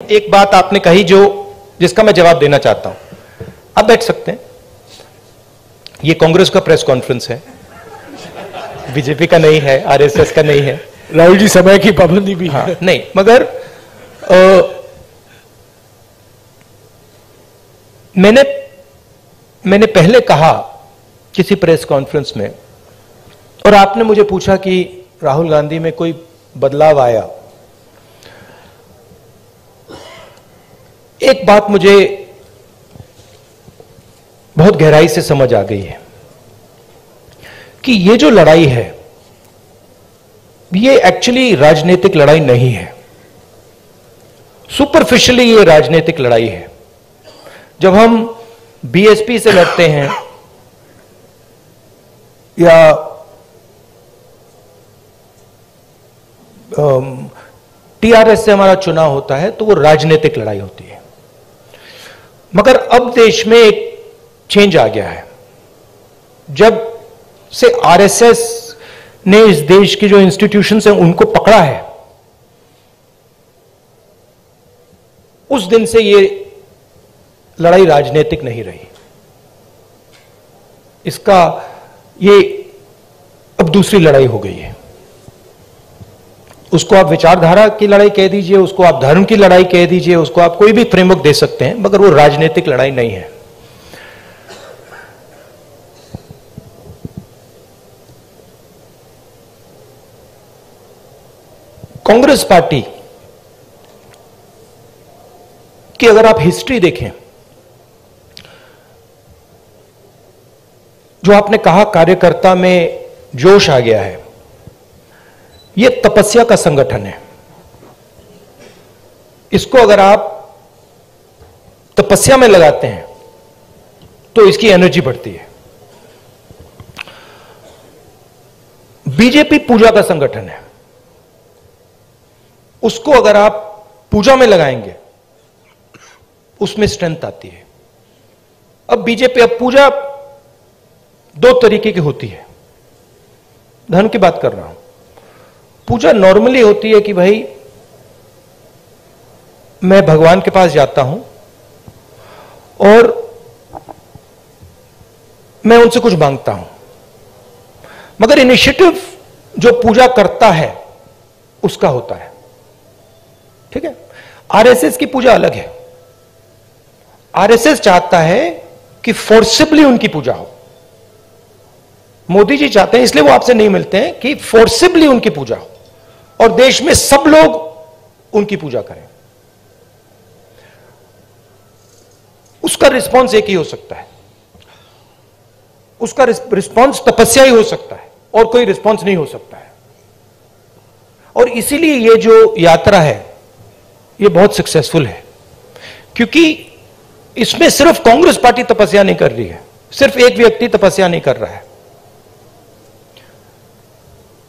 एक बात आपने कही जिसका मैं जवाब देना चाहता हूं। आप बैठ सकते हैं। ये कांग्रेस का प्रेस कॉन्फ्रेंस है, बीजेपी का नहीं है, आरएसएस का नहीं है। राहुल जी, समय की पाबंदी भी हाँ, है। नहीं, मगर मैंने पहले कहा किसी प्रेस कॉन्फ्रेंस में, और आपने मुझे पूछा कि राहुल गांधी में कोई बदलाव आया। एक बात मुझे बहुत गहराई से समझ आ गई है कि ये जो लड़ाई है ये एक्चुअली राजनीतिक लड़ाई नहीं है। सुपरफिशियली ये राजनीतिक लड़ाई है। जब हम बीएसपी से लड़ते हैं या टीआरएस से हमारा चुनाव होता है तो वो राजनीतिक लड़ाई होती है। मगर अब देश में एक चेंज आ गया है। जब से आरएसएस ने इस देश की जो इंस्टीट्यूशंस हैं उनको पकड़ा है, उस दिन से ये लड़ाई राजनीतिक नहीं रही। इसका ये अब दूसरी लड़ाई हो गई है। उसको आप विचारधारा की लड़ाई कह दीजिए, उसको आप धर्म की लड़ाई कह दीजिए, उसको आप कोई भी फ्रेमवर्क दे सकते हैं, मगर वो राजनीतिक लड़ाई नहीं है। कांग्रेस पार्टी की अगर आप हिस्ट्री देखें, जो आपने कहा कार्यकर्ता में जोश आ गया है, यह तपस्या का संगठन है। इसको अगर आप तपस्या में लगाते हैं तो इसकी एनर्जी बढ़ती है। बीजेपी पूजा का संगठन है। उसको अगर आप पूजा में लगाएंगे उसमें स्ट्रेंथ आती है। अब बीजेपी, अब पूजा दो तरीके की होती है। धर्म की बात कर रहा हूं। पूजा नॉर्मली होती है कि भाई मैं भगवान के पास जाता हूं और मैं उनसे कुछ मांगता हूं। मगर इनिशिएटिव जो पूजा करता है उसका होता है। ठीक है। आरएसएस की पूजा अलग है। आरएसएस चाहता है कि फोर्सिबली उनकी पूजा हो। मोदी जी चाहते हैं, इसलिए वो आपसे नहीं मिलते हैं, कि फोर्सिबली उनकी पूजा हो और देश में सब लोग उनकी पूजा करें। उसका रिस्पॉन्स एक ही हो सकता है। उसका रिस्पॉन्स तपस्या ही हो सकता है और कोई रिस्पॉन्स नहीं हो सकता है। और इसीलिए ये जो यात्रा है ये बहुत सक्सेसफुल है, क्योंकि इसमें सिर्फ कांग्रेस पार्टी तपस्या नहीं कर रही है, सिर्फ एक व्यक्ति तपस्या नहीं कर रहा है।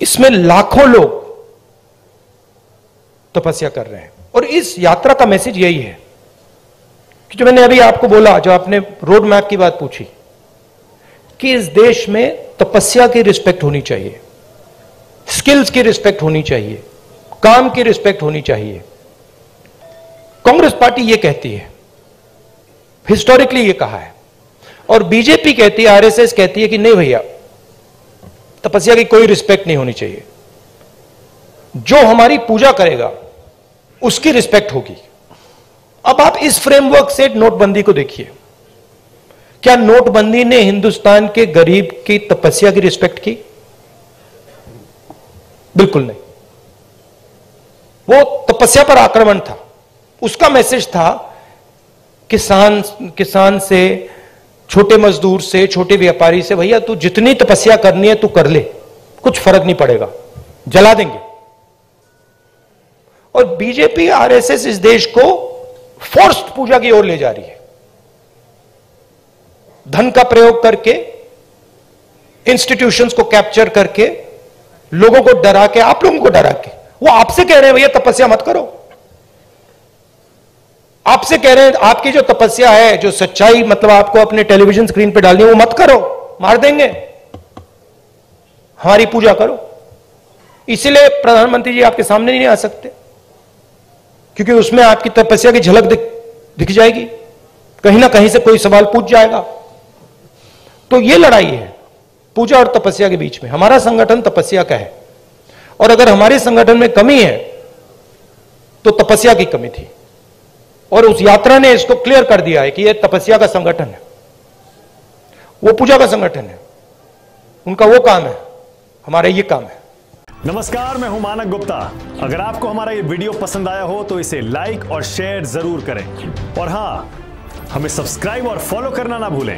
इसमें लाखों लोग तपस्या कर रहे हैं। और इस यात्रा का मैसेज यही है कि जो मैंने अभी आपको बोला, जो आपने रोड मैप की बात पूछी, कि इस देश में तपस्या की रिस्पेक्ट होनी चाहिए, स्किल्स की रिस्पेक्ट होनी चाहिए, काम की रिस्पेक्ट होनी चाहिए। कांग्रेस पार्टी ये कहती है, हिस्टोरिकली ये कहा है। और बीजेपी कहती है, आरएसएस कहती है कि नहीं भैया, तपस्या की कोई रिस्पेक्ट नहीं होनी चाहिए। जो हमारी पूजा करेगा उसकी रिस्पेक्ट होगी। अब आप इस फ्रेमवर्क से नोटबंदी को देखिए। क्या नोटबंदी ने हिंदुस्तान के गरीब की तपस्या की रिस्पेक्ट की? बिल्कुल नहीं। वो तपस्या पर आक्रमण था। उसका मैसेज था किसान से, छोटे मजदूर से, छोटे व्यापारी से, भैया तू जितनी तपस्या करनी है तू कर ले, कुछ फर्क नहीं पड़ेगा, जला देंगे। और बीजेपी, आरएसएस इस देश को फोर्स्ड पूजा की ओर ले जा रही है। धन का प्रयोग करके, इंस्टीट्यूशंस को कैप्चर करके, लोगों को डरा के, आप लोगों को डरा के। वो आपसे कह रहे हैं भैया तपस्या मत करो। आपसे कह रहे हैं आपकी जो तपस्या है, जो सच्चाई मतलब आपको अपने टेलीविजन स्क्रीन पे डालनी है, वो मत करो, मार देंगे, हमारी पूजा करो। इसलिए प्रधानमंत्री जी आपके सामने नहीं आ सकते, क्योंकि उसमें आपकी तपस्या की झलक दिख जाएगी, कहीं ना कहीं से कोई सवाल पूछ जाएगा। तो ये लड़ाई है पूजा और तपस्या के बीच में। हमारा संगठन तपस्या का है, और अगर हमारे संगठन में कमी है तो तपस्या की कमी थी, और उस यात्रा ने इसको क्लियर कर दिया है कि यह तपस्या का संगठन है, वो पूजा का संगठन है। उनका वो काम है, हमारा ये काम है। नमस्कार, मैं हूं मानक गुप्ता। अगर आपको हमारा ये वीडियो पसंद आया हो तो इसे लाइक और शेयर जरूर करें, और हां, हमें सब्सक्राइब और फॉलो करना ना भूलें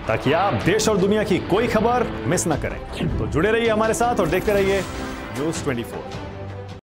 ताकि आप देश और दुनिया की कोई खबर मिस ना करें। तो जुड़े रहिए हमारे साथ और देखते रहिए न्यूज़ 24।